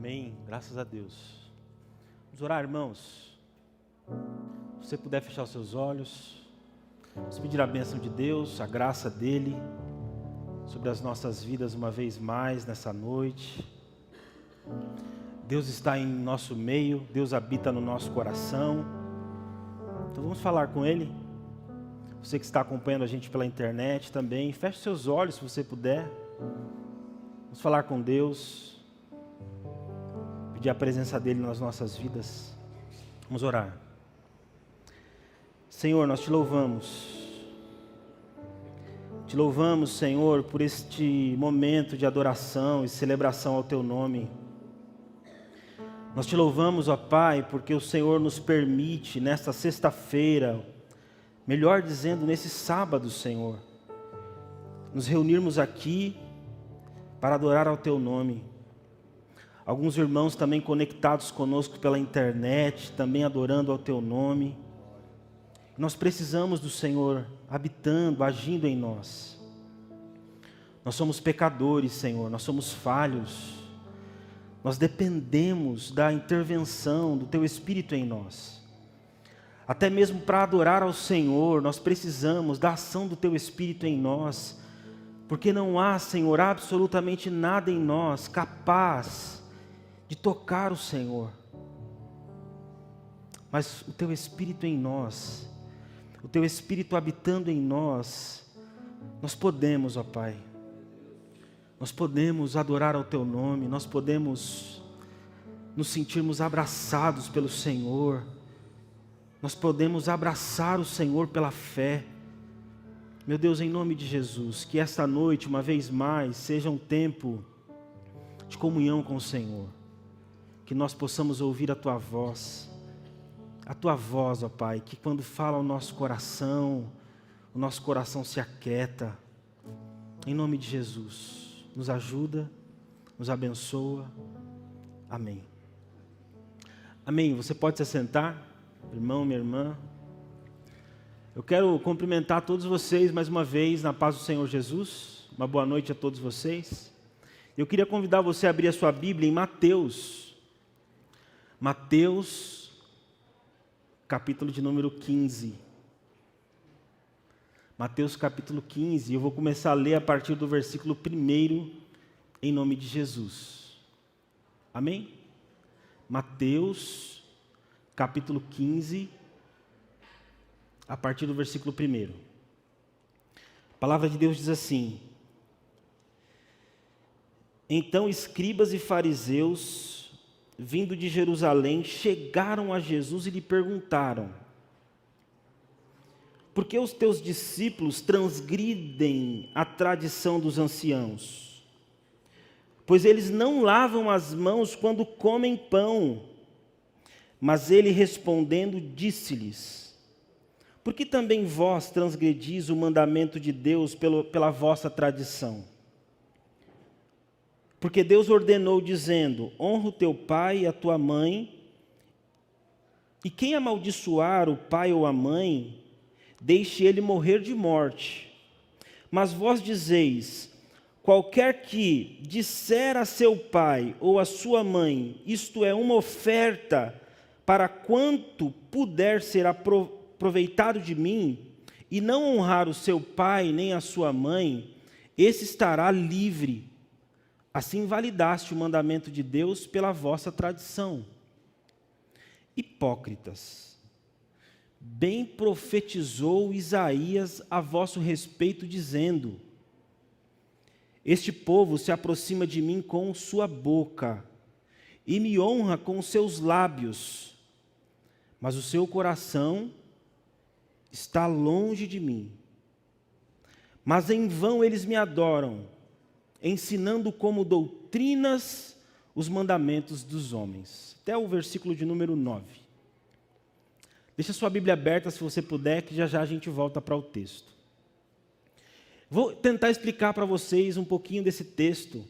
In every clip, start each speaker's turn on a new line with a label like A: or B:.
A: Amém. Graças a Deus. Vamos orar, irmãos. Se você puder fechar os seus olhos, vamos pedir a bênção de Deus, a graça dEle, sobre as nossas vidas uma vez mais nessa noite. Deus está em nosso meio, Deus habita no nosso coração. Então vamos falar com Ele. Você que está acompanhando a gente pela internet também, feche seus olhos se você puder. Vamos falar com Deus, pedir a presença dEle nas nossas vidas. Vamos orar. Senhor, nós te louvamos. Te louvamos, Senhor, por este momento de adoração e celebração ao Teu nome. Nós te louvamos, ó Pai, porque o Senhor nos permite nesta sexta-feira, melhor dizendo, nesse sábado, Senhor, nos reunirmos aqui para adorar ao Teu nome. Alguns irmãos também conectados conosco pela internet, também adorando ao Teu nome. Nós precisamos do Senhor habitando, agindo em nós. Nós somos pecadores, Senhor, nós somos falhos. Nós dependemos da intervenção do Teu Espírito em nós. Até mesmo para adorar ao Senhor, nós precisamos da ação do Teu Espírito em nós. Porque não há, Senhor, absolutamente nada em nós capaz de tocar o Senhor. Mas o Teu Espírito em nós, o Teu Espírito habitando em nós, nós podemos, ó Pai, nós podemos adorar ao Teu nome, nós podemos nos sentirmos abraçados pelo Senhor, nós podemos abraçar o Senhor pela fé. Meu Deus, em nome de Jesus, que esta noite, uma vez mais, seja um tempo de comunhão com o Senhor. Que nós possamos ouvir a Tua voz, ó Pai, que quando fala ao nosso coração, o nosso coração se aquieta. Em nome de Jesus, nos ajuda, nos abençoa. Amém. Amém. Você pode se assentar, irmão, minha irmã. Eu quero cumprimentar todos vocês mais uma vez na paz do Senhor Jesus. Uma boa noite a todos vocês. Eu queria convidar você a abrir a sua Bíblia em Mateus. Mateus, capítulo de número 15. Mateus capítulo 15. Eu vou começar a ler a partir do versículo 1, em nome de Jesus. Amém? Mateus, capítulo 15. A partir do versículo 1. A palavra de Deus diz assim: Então escribas e fariseus, vindo de Jerusalém, chegaram a Jesus e lhe perguntaram: Por que os teus discípulos transgridem a tradição dos anciãos? Pois eles não lavam as mãos quando comem pão. Mas ele respondendo disse-lhes: Por que também vós transgredis o mandamento de Deus pela vossa tradição? Porque Deus ordenou dizendo: Honra o teu pai e a tua mãe, e quem amaldiçoar o pai ou a mãe, deixe ele morrer de morte. Mas vós dizeis: Qualquer que disser a seu pai ou a sua mãe, isto é uma oferta para quanto puder ser aproveitado de mim, e não honrar o seu pai nem a sua mãe, esse estará livre. Assim validaste o mandamento de Deus pela vossa tradição. Hipócritas, bem profetizou Isaías a vosso respeito, dizendo: Este povo se aproxima de mim com sua boca, e me honra com os seus lábios, mas o seu coração está longe de mim. Mas em vão eles me adoram, ensinando como doutrinas os mandamentos dos homens. Até o versículo de número 9. Deixa sua Bíblia aberta se você puder, que já já a gente volta para o texto. Vou tentar explicar para vocês um pouquinho desse texto,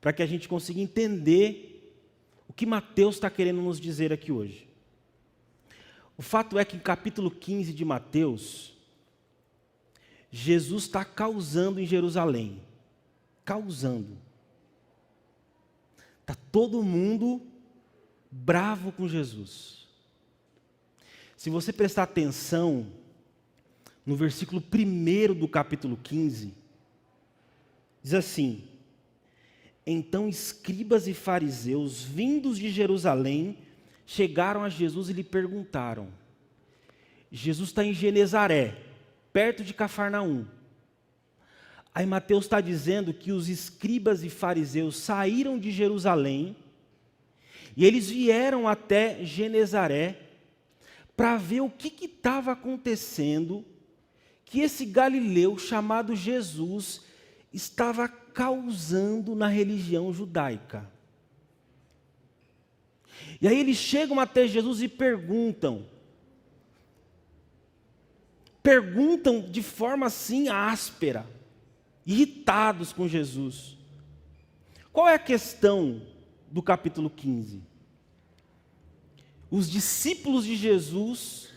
A: para que a gente consiga entender o que Mateus está querendo nos dizer aqui hoje. O fato é que em capítulo 15 de Mateus, Jesus está causando em Jerusalém. Causando. Está todo mundo bravo com Jesus. Se você prestar atenção no versículo 1 do capítulo 15, diz assim: então escribas e fariseus, vindos de Jerusalém, chegaram a Jesus e lhe perguntaram. Jesus está em Genezaré, perto de Cafarnaum. Aí Mateus está dizendo que os escribas e fariseus saíram de Jerusalém e eles vieram até Genezaré para ver o que estava acontecendo, que esse galileu chamado Jesus estava causando na religião judaica. E aí eles chegam até Jesus e perguntam de forma assim áspera, irritados com Jesus. Qual é a questão do capítulo 15? Os discípulos de Jesus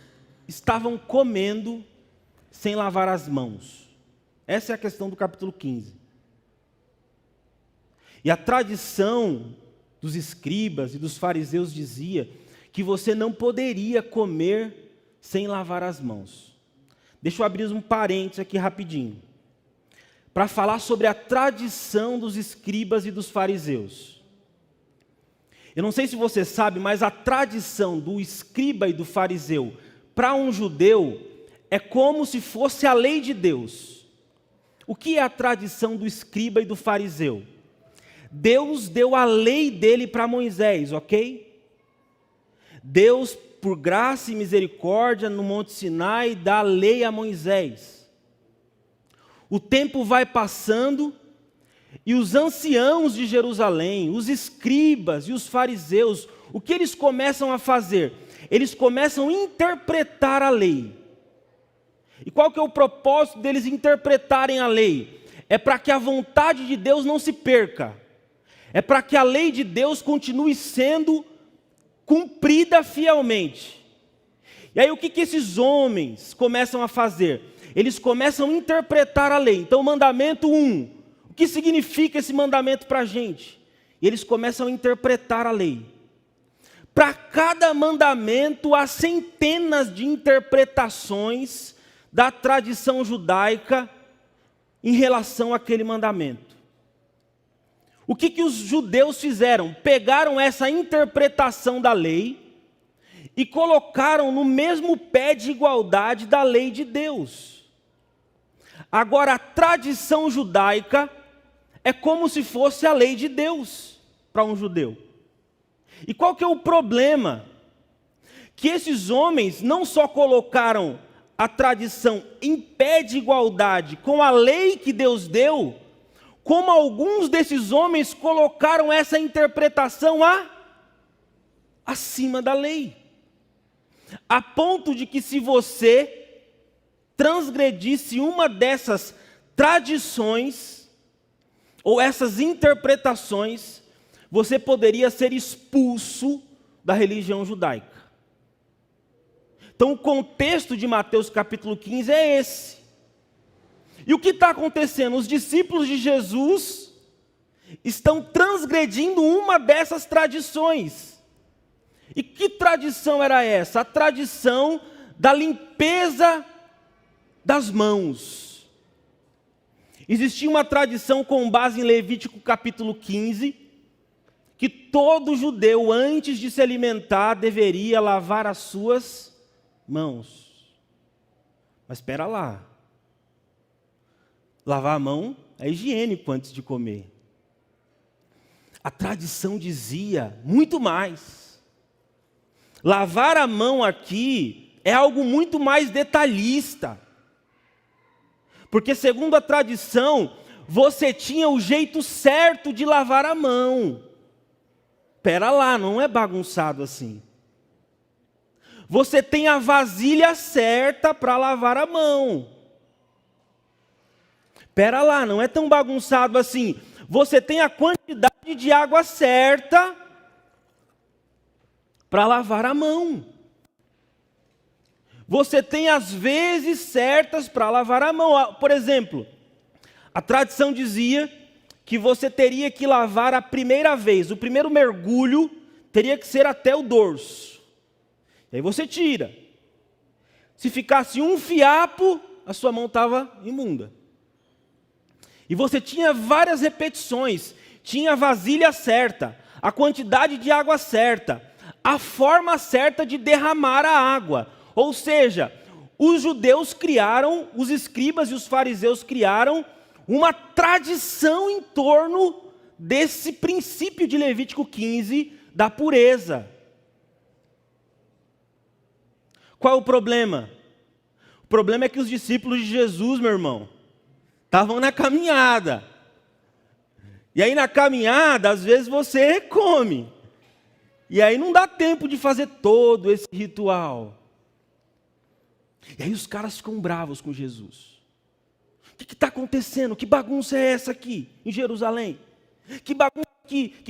A: estavam comendo sem lavar as mãos. Essa é a questão do capítulo 15. E a tradição dos escribas e dos fariseus dizia que você não poderia comer sem lavar as mãos. Deixa eu abrir um parênteses aqui rapidinho, para falar sobre a tradição dos escribas e dos fariseus. Eu não sei se você sabe, mas a tradição do escriba e do fariseu para um judeu é como se fosse a lei de Deus. O que é a tradição do escriba e do fariseu? Deus deu a lei dele para Moisés, ok? Deus, por graça e misericórdia, no Monte Sinai, dá a lei a Moisés. O tempo vai passando e os anciãos de Jerusalém, os escribas e os fariseus, o que eles começam a fazer? Eles começam a interpretar a lei. E qual que é o propósito deles interpretarem a lei? É para que a vontade de Deus não se perca. É para que a lei de Deus continue sendo cumprida fielmente. E aí o que esses homens começam a fazer? Eles começam a interpretar a lei. Então, mandamento 1, o que significa esse mandamento para a gente? E eles começam a interpretar a lei. Para cada mandamento, há centenas de interpretações da tradição judaica em relação àquele mandamento. O que os judeus fizeram? Pegaram essa interpretação da lei e colocaram no mesmo pé de igualdade da lei de Deus. Agora, a tradição judaica é como se fosse a lei de Deus para um judeu. E qual que é o problema? Que esses homens não só colocaram a tradição em pé de igualdade com a lei que Deus deu, como alguns desses homens colocaram essa interpretação acima da lei. A ponto de que se você transgredisse uma dessas tradições, ou essas interpretações, você poderia ser expulso da religião judaica. Então o contexto de Mateus capítulo 15 é esse. E o que está acontecendo? Os discípulos de Jesus estão transgredindo uma dessas tradições. E que tradição era essa? A tradição da limpeza das mãos. Existia uma tradição com base em Levítico capítulo 15, que todo judeu, antes de se alimentar, deveria lavar as suas mãos. Mas espera lá. Lavar a mão é higiênico antes de comer. A tradição dizia muito mais. Lavar a mão aqui é algo muito mais detalhista. Porque segundo a tradição, você tinha o jeito certo de lavar a mão. Espera lá, não é bagunçado assim. Você tem a vasilha certa para lavar a mão. Espera lá, não é tão bagunçado assim. Você tem a quantidade de água certa para lavar a mão. Você tem as vezes certas para lavar a mão. Por exemplo, a tradição dizia que você teria que lavar a primeira vez. O primeiro mergulho teria que ser até o dorso. E aí você tira. Se ficasse um fiapo, a sua mão estava imunda. E você tinha várias repetições. Tinha a vasilha certa, a quantidade de água certa, a forma certa de derramar a água. Ou seja, os judeus criaram, os escribas e os fariseus criaram uma tradição em torno desse princípio de Levítico 15 da pureza. Qual é o problema? O problema é que os discípulos de Jesus, meu irmão, estavam na caminhada. E aí na caminhada, às vezes você come. E aí não dá tempo de fazer todo esse ritual. E aí os caras ficam bravos com Jesus. O que está acontecendo? Que bagunça é essa aqui em Jerusalém? Que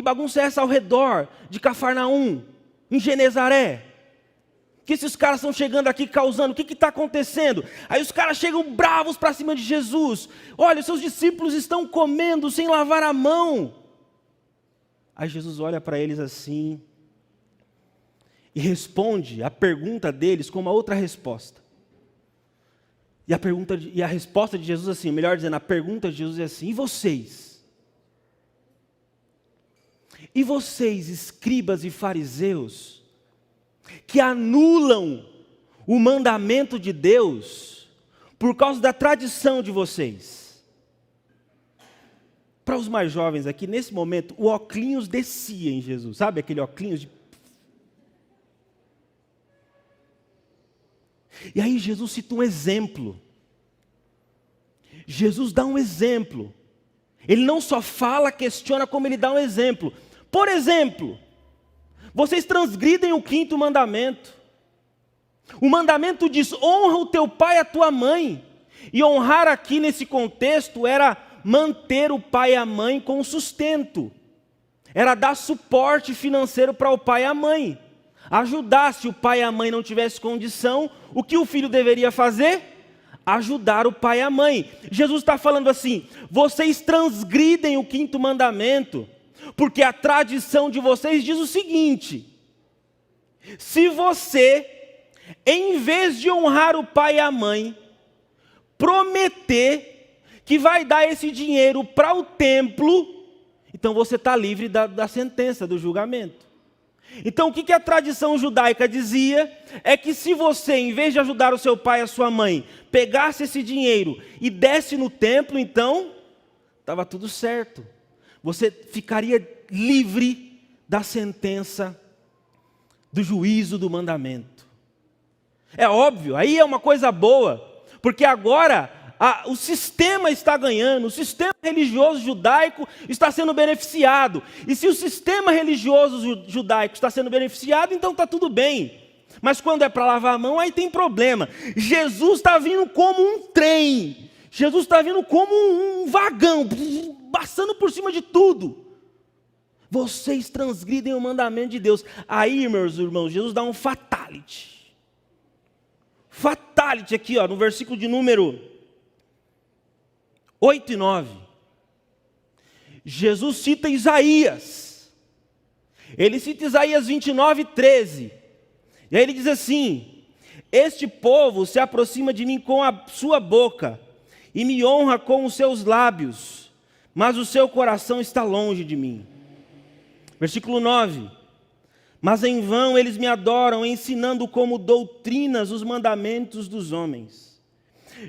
A: bagunça é essa ao redor de Cafarnaum, em Genezaré? Que esses caras estão chegando aqui causando, o que está acontecendo? Aí os caras chegam bravos para cima de Jesus. Olha, seus discípulos estão comendo sem lavar a mão. Aí Jesus olha para eles assim e responde a pergunta deles com uma outra resposta. E a resposta de Jesus assim, melhor dizendo, a pergunta de Jesus é assim: e vocês? E vocês, escribas e fariseus, que anulam o mandamento de Deus por causa da tradição de vocês? Para os mais jovens aqui, nesse momento, o óculos descia em Jesus. Sabe aquele óculos de... E aí Jesus cita um exemplo. Jesus dá um exemplo. Ele não só fala, questiona, como ele dá um exemplo. Por exemplo, vocês transgridem o 5º mandamento. O mandamento diz: honra o teu pai e a tua mãe. E honrar aqui nesse contexto era manter o pai e a mãe com sustento. Era dar suporte financeiro para o pai e a mãe. Ajudar, se o pai e a mãe não tivessem condição, o que o filho deveria fazer? Ajudar o pai e a mãe. Jesus está falando assim: vocês transgridem o 5º mandamento, porque a tradição de vocês diz o seguinte: se você, em vez de honrar o pai e a mãe, prometer que vai dar esse dinheiro para o templo, então você está livre da sentença, do julgamento. Então o que a tradição judaica dizia é que se você, em vez de ajudar o seu pai e a sua mãe, pegasse esse dinheiro e desse no templo, então estava tudo certo. Você ficaria livre da sentença, do juízo do mandamento. É óbvio, aí é uma coisa boa, porque agora o sistema está ganhando, o sistema religioso judaico está sendo beneficiado. E se o sistema religioso judaico está sendo beneficiado, então está tudo bem. Mas quando é para lavar a mão, aí tem problema. Jesus está vindo como um trem. Jesus está vindo como um vagão, passando por cima de tudo. Vocês transgridem o mandamento de Deus. Aí, meus irmãos, Jesus dá um fatality. Fatality aqui, ó, no versículo de número 8 e 9. Jesus cita Isaías. Ele cita Isaías 29, 13. E aí ele diz assim: este povo se aproxima de mim com a sua boca e me honra com os seus lábios, mas o seu coração está longe de mim. Versículo 9. Mas em vão eles me adoram, ensinando como doutrinas os mandamentos dos homens.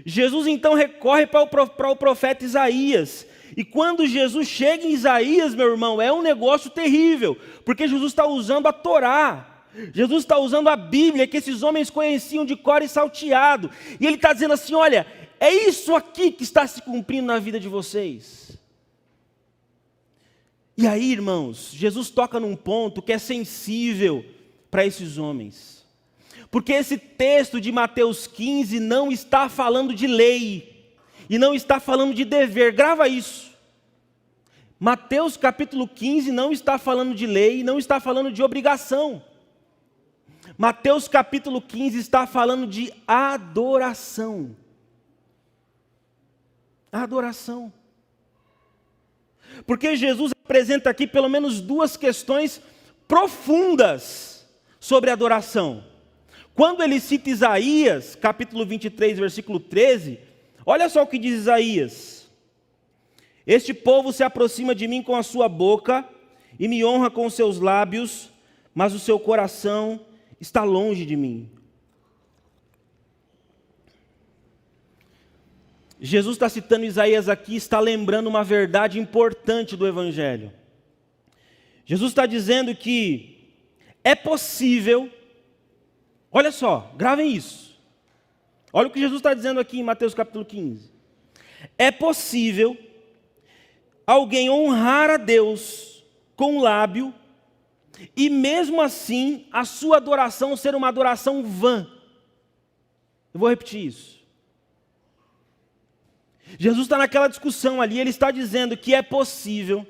A: Jesus então recorre para o profeta Isaías. E quando Jesus chega em Isaías, meu irmão, é um negócio terrível, porque Jesus está usando a Torá. Jesus está usando a Bíblia, que esses homens conheciam de cor e salteado. E ele está dizendo assim: olha, é isso aqui que está se cumprindo na vida de vocês. E aí, irmãos, Jesus toca num ponto que é sensível para esses homens. Porque esse texto de Mateus 15 não está falando de lei, e não está falando de dever. Grava isso. Mateus capítulo 15 não está falando de lei, não está falando de obrigação. Mateus capítulo 15 está falando de adoração. Adoração. Porque Jesus apresenta aqui pelo menos duas questões profundas sobre adoração. Quando ele cita Isaías, capítulo 23, versículo 13, olha só o que diz Isaías: este povo se aproxima de mim com a sua boca e me honra com os seus lábios, mas o seu coração está longe de mim. Jesus está citando Isaías aqui, está lembrando uma verdade importante do Evangelho. Jesus está dizendo que é possível, olha só, gravem isso. Olha o que Jesus está dizendo aqui em Mateus capítulo 15. É possível alguém honrar a Deus com o lábio e mesmo assim a sua adoração ser uma adoração vã. Eu vou repetir isso. Jesus está naquela discussão ali, ele está dizendo que é possível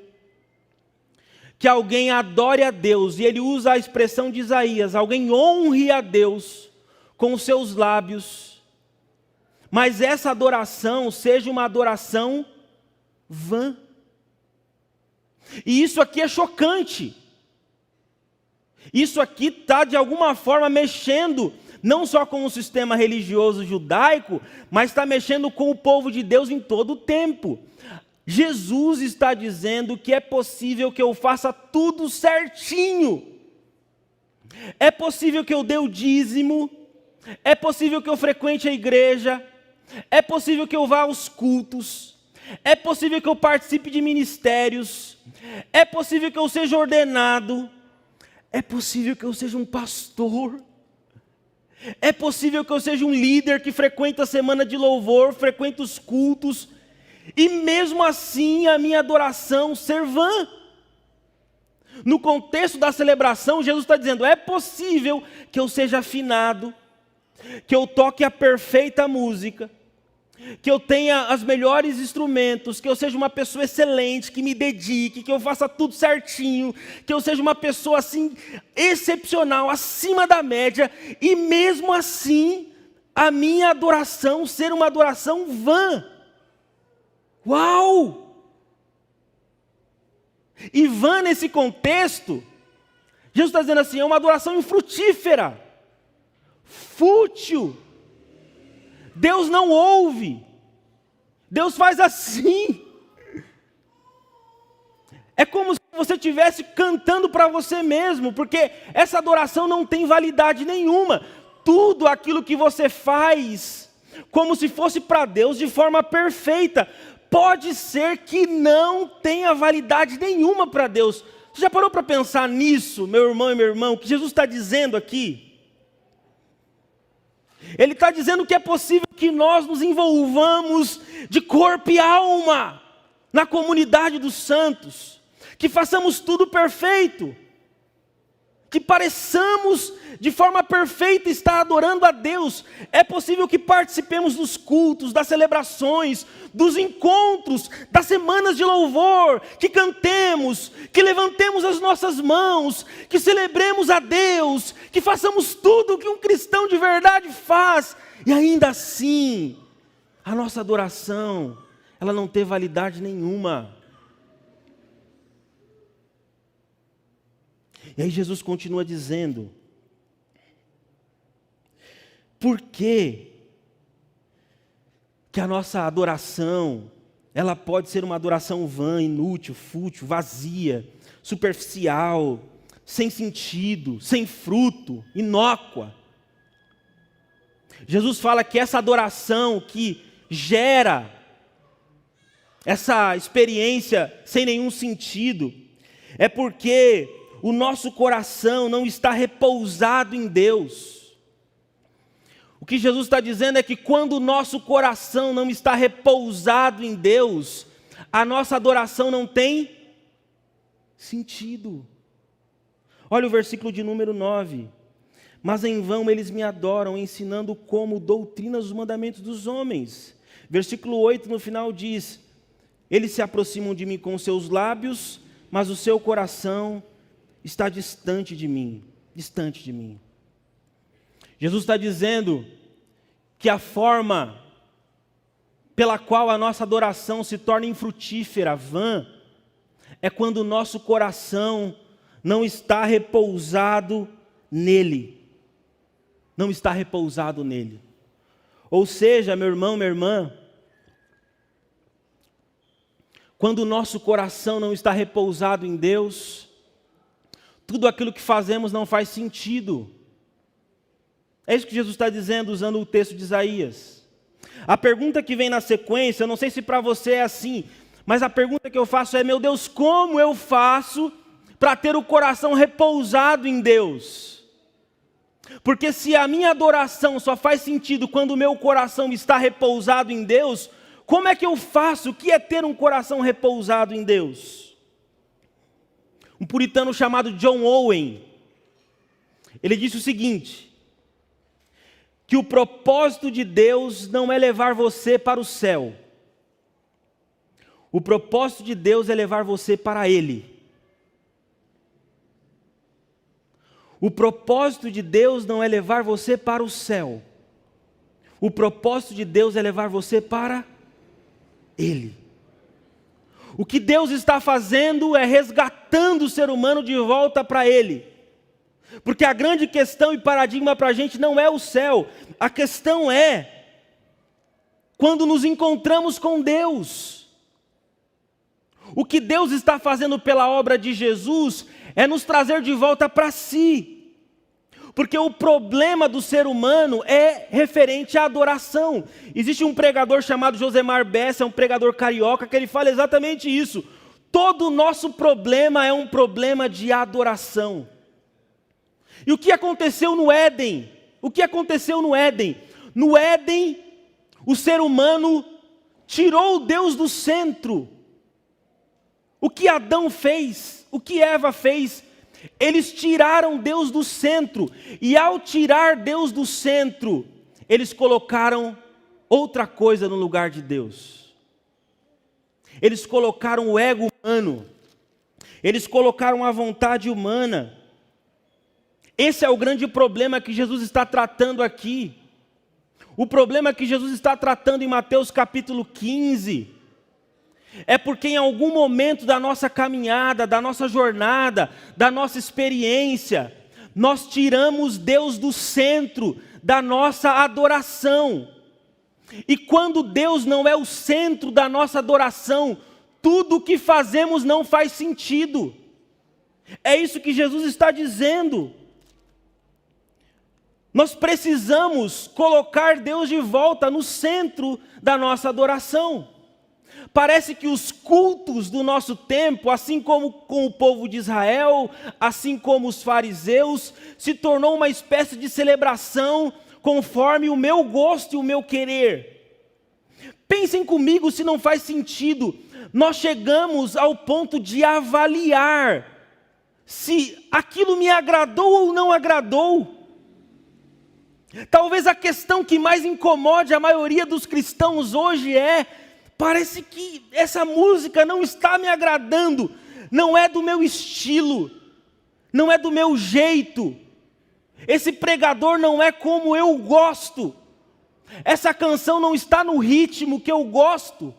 A: que alguém adore a Deus, e ele usa a expressão de Isaías, alguém honre a Deus com os seus lábios, mas essa adoração seja uma adoração vã. E isso aqui é chocante. Isso aqui está de alguma forma mexendo não só com o sistema religioso judaico, mas está mexendo com o povo de Deus em todo o tempo. Jesus está dizendo que é possível que eu faça tudo certinho. É possível que eu dê o dízimo, é possível que eu frequente a igreja, é possível que eu vá aos cultos, é possível que eu participe de ministérios, é possível que eu seja ordenado, é possível que eu seja um pastor, é possível que eu seja um líder que frequenta a semana de louvor, frequenta os cultos, e mesmo assim a minha adoração ser vã. No contexto da celebração, Jesus está dizendo, é possível que eu seja afinado, que eu toque a perfeita música, que eu tenha os melhores instrumentos, que eu seja uma pessoa excelente, que me dedique, que eu faça tudo certinho, que eu seja uma pessoa assim, excepcional, acima da média, e mesmo assim, a minha adoração ser uma adoração vã. Uau! E vã nesse contexto, Jesus está dizendo assim, é uma adoração infrutífera, fútil. Deus não ouve, Deus faz assim. É como se você estivesse cantando para você mesmo, porque essa adoração não tem validade nenhuma. Tudo aquilo que você faz, como se fosse para Deus de forma perfeita, pode ser que não tenha validade nenhuma para Deus. Você já parou para pensar nisso, meu irmão e meu irmão, o que Jesus está dizendo aqui? Ele está dizendo que é possível que nós nos envolvamos de corpo e alma na comunidade dos santos, que façamos tudo perfeito, que pareçamos de forma perfeita estar adorando a Deus. É possível que participemos dos cultos, das celebrações, dos encontros, das semanas de louvor, que cantemos, que levantemos as nossas mãos, que celebremos a Deus, que façamos tudo o que um cristão de verdade faz, e ainda assim, a nossa adoração, ela não tem validade nenhuma. E aí Jesus continua dizendo, por que a nossa adoração, ela pode ser uma adoração vã, inútil, fútil, vazia, superficial, sem sentido, sem fruto, inócua? Jesus fala que essa adoração que gera essa experiência sem nenhum sentido, é porque o nosso coração não está repousado em Deus. O que Jesus está dizendo é que quando o nosso coração não está repousado em Deus, a nossa adoração não tem sentido. Olha o versículo de número 9. Mas em vão eles me adoram, ensinando como doutrinas os mandamentos dos homens. Versículo 8 no final diz, eles se aproximam de mim com seus lábios, mas o seu coração está distante de mim, distante de mim. Jesus está dizendo que a forma pela qual a nossa adoração se torna infrutífera, vã, é quando o nosso coração não está repousado nele. Não está repousado nele. Ou seja, meu irmão, minha irmã, quando o nosso coração não está repousado em Deus, tudo aquilo que fazemos não faz sentido. É isso que Jesus está dizendo usando o texto de Isaías. A pergunta que vem na sequência, eu não sei se para você é assim, mas a pergunta que eu faço é: meu Deus, como eu faço para ter o coração repousado em Deus? Porque se a minha adoração só faz sentido quando o meu coração está repousado em Deus, como é que eu faço? O que é ter um coração repousado em Deus? Um puritano chamado John Owen, ele disse o seguinte: que o propósito de Deus não é levar você para o céu. O propósito de Deus é levar você para Ele. O propósito de Deus não é levar você para o céu. O propósito de Deus é levar você para Ele. O que Deus está fazendo é resgatando o ser humano de volta para Ele. Porque a grande questão e paradigma para a gente não é o céu. A questão é quando nos encontramos com Deus. O que Deus está fazendo pela obra de Jesus é nos trazer de volta para si. Porque o problema do ser humano é referente à adoração. Existe um pregador chamado Josemar Bessa, um pregador carioca, que ele fala exatamente isso. Todo o nosso problema é um problema de adoração. E o que aconteceu no Éden? O que aconteceu no Éden? No Éden, o ser humano tirou Deus do centro. O que Adão fez? O que Eva fez? Eles tiraram Deus do centro. E ao tirar Deus do centro, eles colocaram outra coisa no lugar de Deus. Eles colocaram o ego humano. Eles colocaram a vontade humana. Esse é o grande problema que Jesus está tratando aqui. O problema que Jesus está tratando em Mateus capítulo 15 é porque em algum momento da nossa caminhada, da nossa jornada, da nossa experiência, nós tiramos Deus do centro da nossa adoração. E quando Deus não é o centro da nossa adoração, tudo o que fazemos não faz sentido. É isso que Jesus está dizendo. Nós precisamos colocar Deus de volta no centro da nossa adoração. Parece que os cultos do nosso tempo, assim como com o povo de Israel, assim como os fariseus, se tornou uma espécie de celebração conforme o meu gosto e o meu querer. Pensem comigo se não faz sentido. Nós chegamos ao ponto de avaliar se aquilo me agradou ou não agradou. Talvez a questão que mais incomode a maioria dos cristãos hoje parece que essa música não está me agradando, não é do meu estilo, não é do meu jeito, esse pregador não é como eu gosto, essa canção não está no ritmo que eu gosto,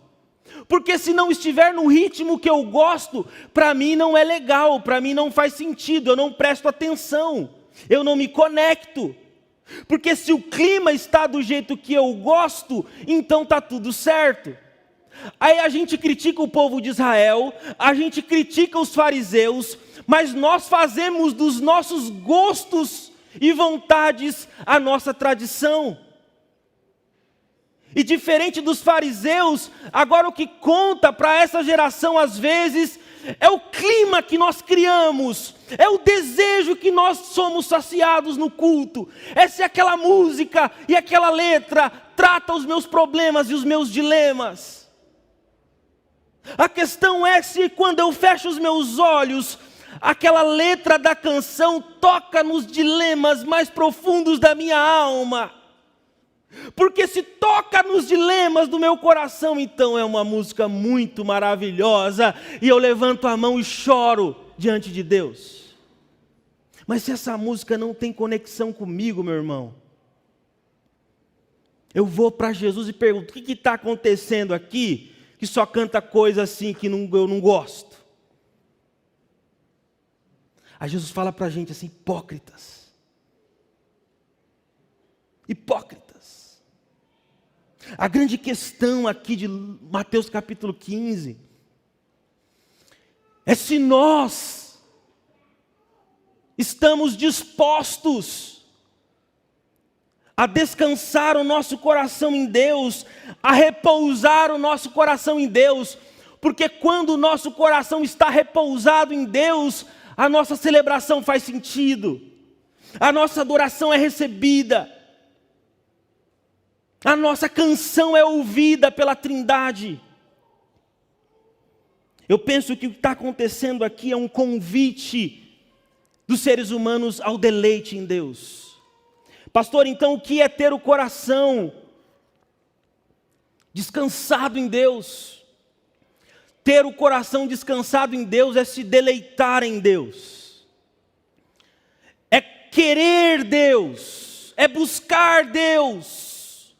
A: porque se não estiver no ritmo que eu gosto, para mim não é legal, para mim não faz sentido, eu não presto atenção, eu não me conecto. Porque se o clima está do jeito que eu gosto, então está tudo certo. Aí a gente critica o povo de Israel, a gente critica os fariseus, mas nós fazemos dos nossos gostos e vontades a nossa tradição. E diferente dos fariseus, agora o que conta para essa geração às vezes é o clima que nós criamos, é o desejo que nós somos saciados no culto, é se aquela música e aquela letra trata os meus problemas e os meus dilemas. A questão é se quando eu fecho os meus olhos, aquela letra da canção toca nos dilemas mais profundos da minha alma. Porque se toca nos dilemas do meu coração, então é uma música muito maravilhosa, e eu levanto a mão e choro diante de Deus. Mas se essa música não tem conexão comigo, meu irmão, eu vou para Jesus e pergunto: o que está acontecendo aqui, que só canta coisa assim que eu não gosto? Aí Jesus fala para a gente assim: hipócritas. Hipócritas. A grande questão aqui de Mateus capítulo 15 é se nós estamos dispostos a descansar o nosso coração em Deus, a repousar o nosso coração em Deus, porque quando o nosso coração está repousado em Deus, a nossa celebração faz sentido, a nossa adoração é recebida, a nossa canção é ouvida pela Trindade. Eu penso que o que está acontecendo aqui é um convite dos seres humanos ao deleite em Deus. Pastor, então o que é ter o coração descansado em Deus? Ter o coração descansado em Deus é se deleitar em Deus, é querer Deus, é buscar Deus.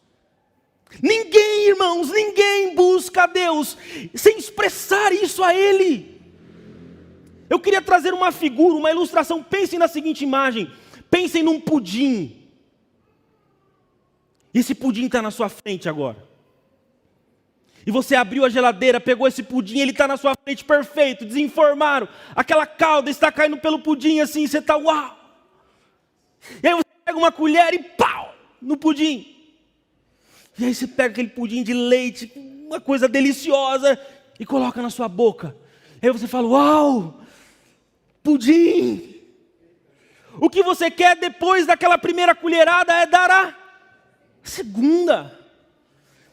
A: Ninguém, irmãos, ninguém busca a Deus sem expressar isso a Ele. Eu queria trazer uma figura, uma ilustração. Pensem na seguinte imagem: pensem num pudim. E esse pudim está na sua frente agora. E você abriu a geladeira, pegou esse pudim, ele está na sua frente, perfeito, desenformaram. Aquela calda está caindo pelo pudim assim, você está, uau! E aí você pega uma colher e pau, no pudim. E aí você pega aquele pudim de leite, uma coisa deliciosa, e coloca na sua boca. Aí você fala: uau, pudim. O que você quer depois daquela primeira colherada é dar a segunda.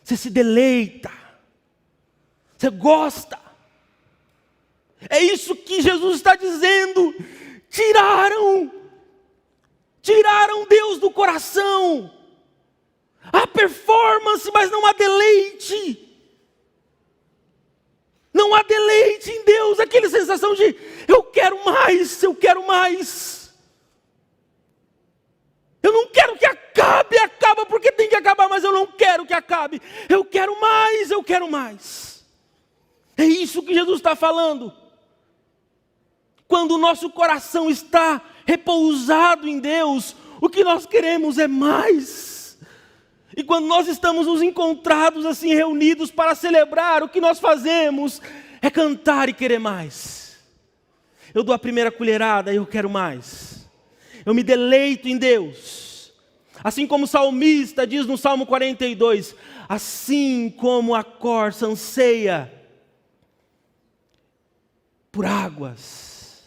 A: Você se deleita, você gosta. É isso que Jesus está dizendo. Tiraram Deus do coração. Há performance, mas não há deleite. Não há deleite em Deus, aquela sensação de eu quero mais, eu quero mais. Eu não quero que acabe, acaba porque tem que acabar, mas eu não quero que acabe. Eu quero mais, eu quero mais. É isso que Jesus está falando. Quando o nosso coração está repousado em Deus, o que nós queremos é mais. E quando nós estamos nos encontrados assim, reunidos para celebrar, o que nós fazemos é cantar e querer mais. Eu dou a primeira colherada e eu quero mais. Eu me deleito em Deus. Assim como o salmista diz no Salmo 42, assim como a corça anseia por águas,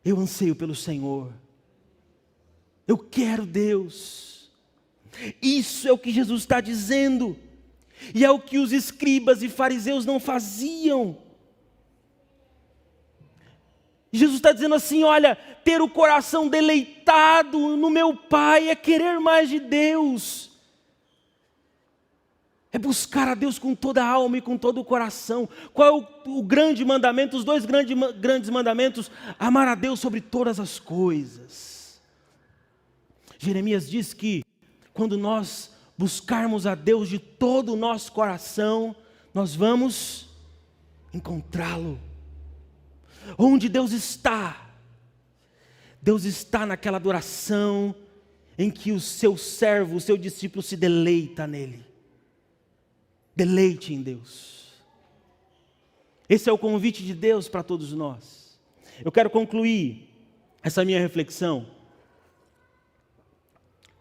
A: eu anseio pelo Senhor. Eu quero Deus. Isso é o que Jesus está dizendo. E é o que os escribas e fariseus não faziam. Jesus está dizendo assim: olha, ter o coração deleitado no meu Pai é querer mais de Deus. É buscar a Deus com toda a alma e com todo o coração. Qual é o grande mandamento? Os dois grandes mandamentos: amar a Deus sobre todas as coisas. Jeremias diz que quando nós buscarmos a Deus de todo o nosso coração, nós vamos encontrá-lo. Onde Deus está? Deus está naquela adoração em que o seu servo, o seu discípulo se deleita nele. Deleite em Deus. Esse é o convite de Deus para todos nós. Eu quero concluir essa minha reflexão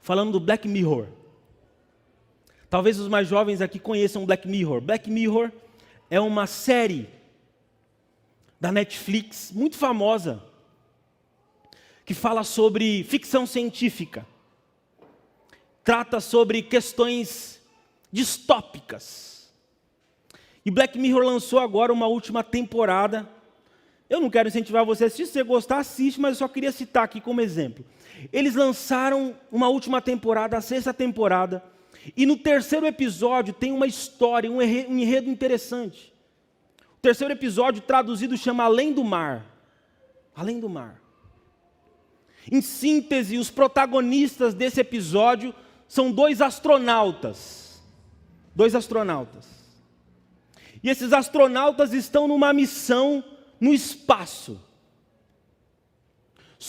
A: falando do Black Mirror. Talvez os mais jovens aqui conheçam Black Mirror. Black Mirror é uma série da Netflix, muito famosa, que fala sobre ficção científica. Trata sobre questões distópicas. E Black Mirror lançou agora uma última temporada. Eu não quero incentivar você a assistir, se você gostar, assiste, mas eu só queria citar aqui como exemplo. Eles lançaram uma última temporada, a 6ª temporada, e no 3º episódio tem uma história, um enredo interessante. O 3º episódio, traduzido, chama Além do Mar. Além do Mar. Em síntese, os protagonistas desse episódio são dois astronautas. E esses astronautas estão numa missão no espaço.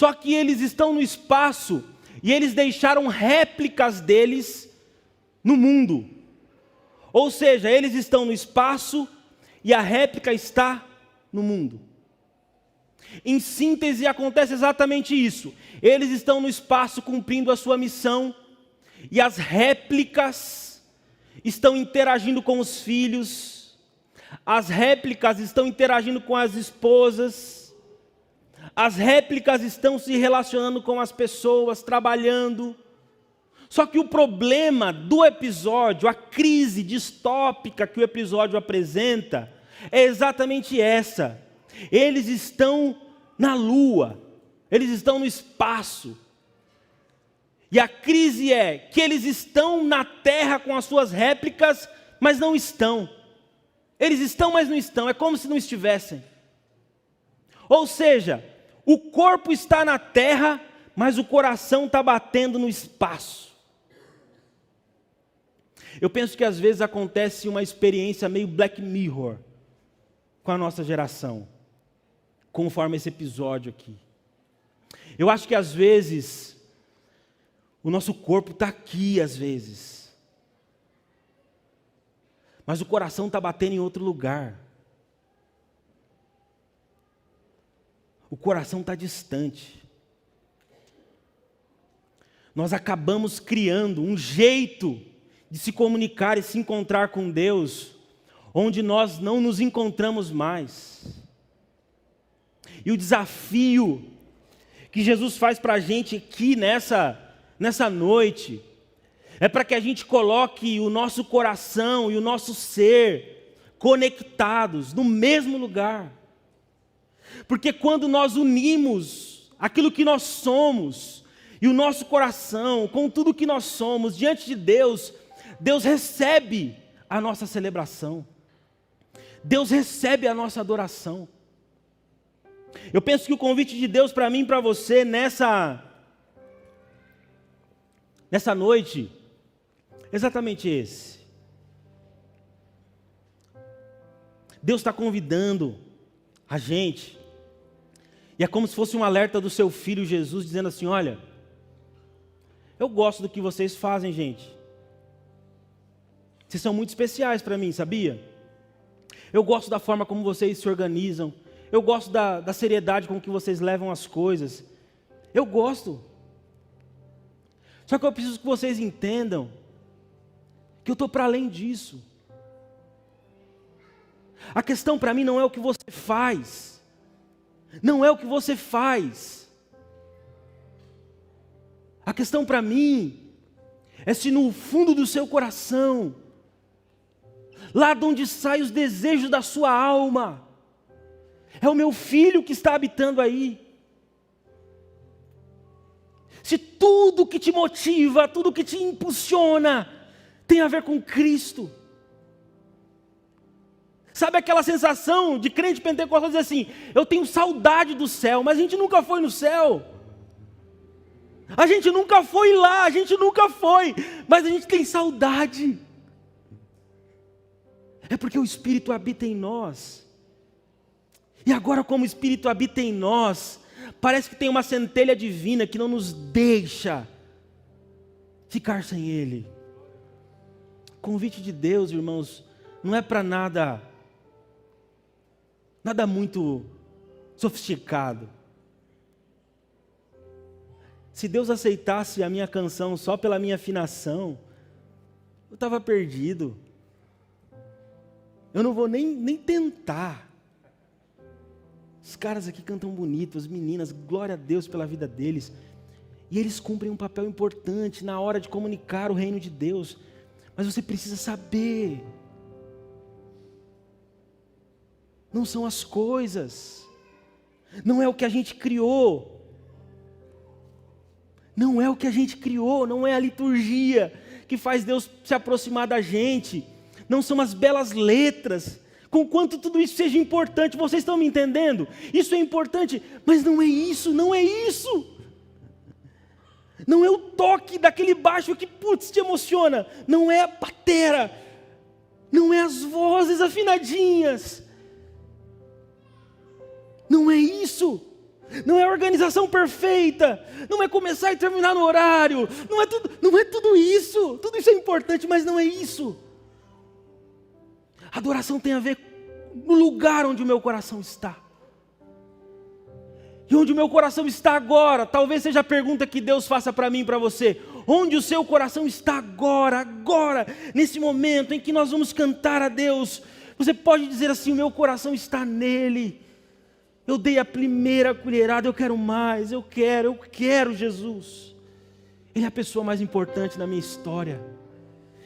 A: Só que eles estão no espaço e eles deixaram réplicas deles no mundo. Ou seja, eles estão no espaço e a réplica está no mundo. Em síntese, acontece exatamente isso. Eles estão no espaço cumprindo a sua missão e as réplicas estão interagindo com os filhos, as réplicas estão interagindo com as esposas, as réplicas estão se relacionando com as pessoas, trabalhando. Só que o problema do episódio, a crise distópica que o episódio apresenta, é exatamente essa. Eles estão na lua, eles estão no espaço. E a crise é que eles estão na terra com as suas réplicas, mas não estão. Eles estão, mas não estão, é como se não estivessem. Ou seja, o corpo está na terra, mas o coração está batendo no espaço. Eu penso que às vezes acontece uma experiência meio Black Mirror com a nossa geração, conforme esse episódio aqui. Eu acho que às vezes o nosso corpo está aqui, às vezes, mas o coração está batendo em outro lugar. O coração está distante. Nós acabamos criando um jeito de se comunicar e se encontrar com Deus, onde nós não nos encontramos mais. E o desafio que Jesus faz para a gente aqui nessa noite, é para que a gente coloque o nosso coração e o nosso ser conectados no mesmo lugar. Porque quando nós unimos aquilo que nós somos e o nosso coração com tudo que nós somos diante de Deus, Deus recebe a nossa celebração. Deus recebe a nossa adoração. Eu penso que o convite de Deus para mim e para você nessa noite, é exatamente esse. Deus está convidando a gente, e é como se fosse um alerta do seu filho Jesus, dizendo assim: olha, eu gosto do que vocês fazem, gente. Vocês são muito especiais para mim, sabia? Eu gosto da forma como vocês se organizam. Eu gosto da seriedade com que vocês levam as coisas. Eu gosto. Só que eu preciso que vocês entendam que eu estou para além disso. A questão para mim não é o que você faz. Não é o que você faz. A questão para mim é se no fundo do seu coração, lá de onde saem os desejos da sua alma, é o meu filho que está habitando aí. Se tudo que te motiva, tudo que te impulsiona, tem a ver com Cristo. Sabe aquela sensação de crente pentecostal dizer assim: eu tenho saudade do céu, mas a gente nunca foi no céu. A gente nunca foi lá, a gente nunca foi, mas a gente tem saudade. É porque o Espírito habita em nós. E agora, como o Espírito habita em nós, parece que tem uma centelha divina que não nos deixa ficar sem Ele. O convite de Deus, irmãos, não é para nada muito sofisticado. Se Deus aceitasse a minha canção só pela minha afinação, eu estava perdido. Eu não vou nem tentar. Os caras aqui cantam bonito, as meninas, glória a Deus pela vida deles. E eles cumprem um papel importante na hora de comunicar o reino de Deus. Mas você precisa saber. Não são as coisas. Não é o que a gente criou. Não é o que a gente criou, não é a liturgia que faz Deus se aproximar da gente. Não são as belas letras. Com quanto tudo isso seja importante, vocês estão me entendendo? Isso é importante, mas não é isso, não é isso. Não é o toque daquele baixo que, putz, te emociona. Não é a batera. Não é as vozes afinadinhas. Não é isso. não é organização perfeita, não é começar e terminar no horário, não é tudo isso. Tudo isso é importante, mas não é isso. Adoração tem a ver no lugar onde o meu coração está. E onde o meu coração está agora, talvez seja a pergunta que Deus faça para mim e para você. Onde o seu coração está agora, nesse momento em que nós vamos cantar a Deus. Você pode dizer assim: o meu coração está nele. Eu dei a primeira colherada, eu quero mais, eu quero Jesus. Ele é a pessoa mais importante na minha história.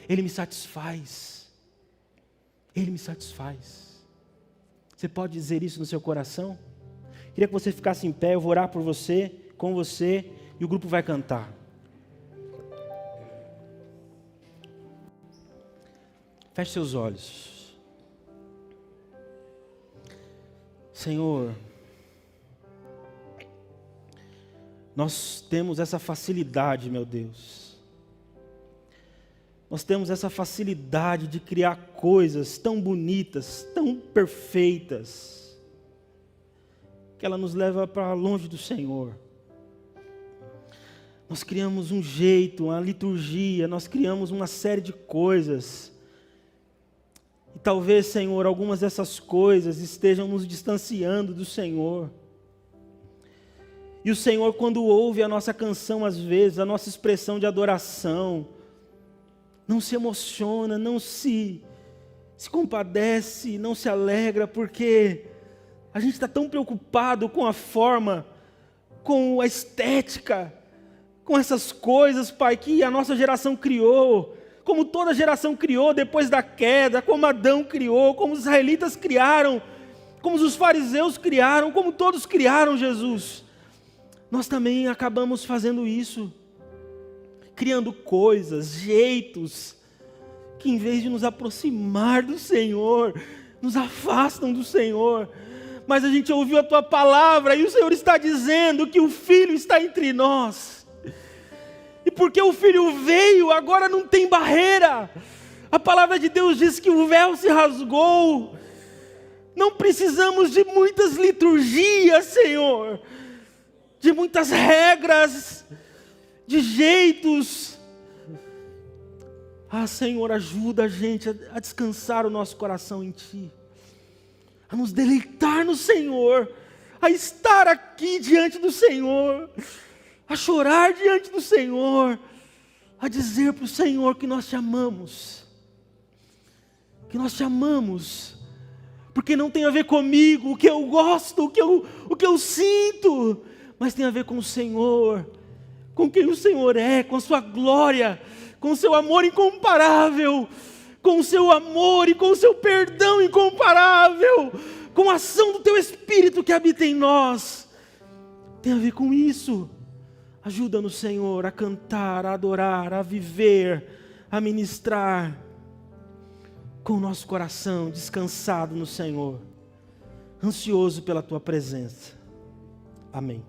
A: Ele me satisfaz. Ele me satisfaz. Você pode dizer isso no seu coração? Queria que você ficasse em pé, eu vou orar por você, com você, e o grupo vai cantar. Feche seus olhos. Senhor, nós temos essa facilidade, meu Deus. Nós temos essa facilidade de criar coisas tão bonitas, tão perfeitas, que ela nos leva para longe do Senhor. Nós criamos um jeito, uma liturgia, nós criamos uma série de coisas. E talvez, Senhor, algumas dessas coisas estejam nos distanciando do Senhor. E o Senhor, quando ouve a nossa canção, às vezes, a nossa expressão de adoração, não se emociona, não se compadece, não se alegra, porque a gente está tão preocupado com a forma, com a estética, com essas coisas, Pai, que a nossa geração criou, como toda geração criou depois da queda, como Adão criou, como os israelitas criaram, como os fariseus criaram, como todos criaram Jesus. Nós também acabamos fazendo isso, criando coisas, jeitos, que em vez de nos aproximar do Senhor, nos afastam do Senhor. Mas a gente ouviu a Tua palavra e o Senhor está dizendo que o Filho está entre nós. E porque o Filho veio, agora não tem barreira. A palavra de Deus diz que o véu se rasgou. Não precisamos de muitas liturgias, Senhor, de muitas regras, de jeitos. Senhor, ajuda a gente a descansar o nosso coração em Ti, a nos deleitar no Senhor, a estar aqui diante do Senhor, a chorar diante do Senhor, a dizer para o Senhor que nós te amamos, porque não tem a ver comigo, o que eu gosto, o que eu sinto, mas tem a ver com o Senhor, com quem o Senhor é, com a sua glória, com o seu amor incomparável, com o seu amor e com o seu perdão incomparável, com a ação do Teu Espírito que habita em nós. Tem a ver com isso. Ajuda-nos, Senhor, a cantar, a adorar, a viver, a ministrar, com o nosso coração descansado no Senhor, ansioso pela Tua presença. Amém.